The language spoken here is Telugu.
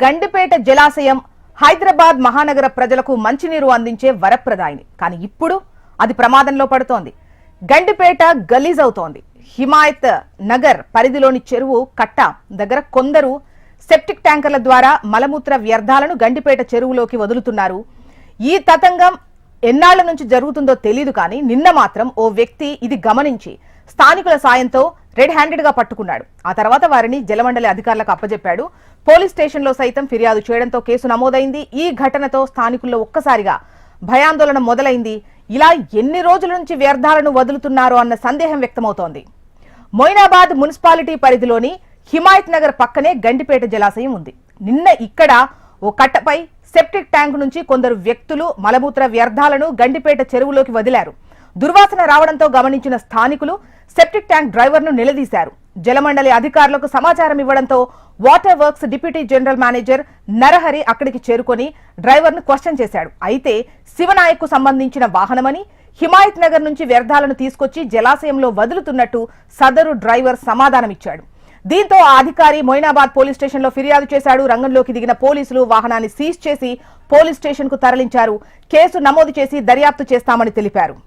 గండిపేట జలాశయం హైదరాబాద్ మహానగర ప్రజలకు మంచినీరు అందించే వరప్రదాయిని. కానీ ఇప్పుడు అది ప్రమాదంలో పడుతోంది. గండిపేట గలీజ్ అవుతోంది. హిమాయత్ నగర్ పరిధిలోని చెరువు కట్ట దగ్గర కొందరు సెప్టిక్ ట్యాంకర్ల ద్వారా మలమూత్ర వ్యర్థాలను గండిపేట చెరువులోకి వదులుతున్నారు. ఈ తతంగం ఎన్నాళ్ల నుంచి జరుగుతుందో తెలియదు, కానీ నిన్న మాత్రం ఓ వ్యక్తి ఇది గమనించి స్థానికుల సాయంతో రెడ్ హ్యాండెడ్ గా పట్టుకున్నాడు. ఆ తర్వాత వారిని జలమండలి అధికారులకు అప్పజెప్పాడు. పోలీస్ స్టేషన్ లో సైతం ఫిర్యాదు చేయడంతో కేసు నమోదైంది. ఈ ఘటనతో స్థానికుల్లో ఒక్కసారిగా భయాందోళన మొదలైంది. ఇలా ఎన్ని రోజుల నుంచి వ్యర్థాలను వదులుతున్నారో అన్న సందేహం వ్యక్తమవుతోంది. మొయినాబాద్ మున్సిపాలిటీ పరిధిలోని హిమాయత్ నగర్ పక్కనే గండిపేట జలాశయం ఉంది. నిన్న ఇక్కడ ఓ కట్టపై సెప్టిక్ ట్యాంక్ నుంచి కొందరు వ్యక్తులు మలమూత్ర వ్యర్థాలను గండిపేట చెరువులోకి వదిలారు. దుర్వాసన రావడంతో గమనించిన స్థానికులు సెప్టిక్ ట్యాంక్ డ్రైవర్ ను నిలదీశారు. జలమండలి అధికారులకు సమాచారం ఇవ్వడంతో water works deputy general manager Narahari అక్కడికి చేరుకొని డ్రైవర్ ను క్వశ్చన్ చేశాడు. అయితే శివనాయక్ కు సంబంధించిన వాహనమని, హిమాయత్ నగర్ నుంచి వ్యర్థాలను తీసుకొచ్చి జలాశయంలో వదులుతున్నట్టు సదరు డ్రైవర్ సమాధానమిచ్చాడు. దీంతో ఆ అధికారి మొయినాబాద్ పోలీస్ స్టేషన్ లో ఫిర్యాదు చేశాడు. రంగంలోకి దిగిన పోలీసులు వాహనాన్ని సీజ్ చేసి పోలీస్ స్టేషన్ కు తరలించారు. కేసు నమోదు చేసి దర్యాప్తు చేస్తామని తెలిపారు.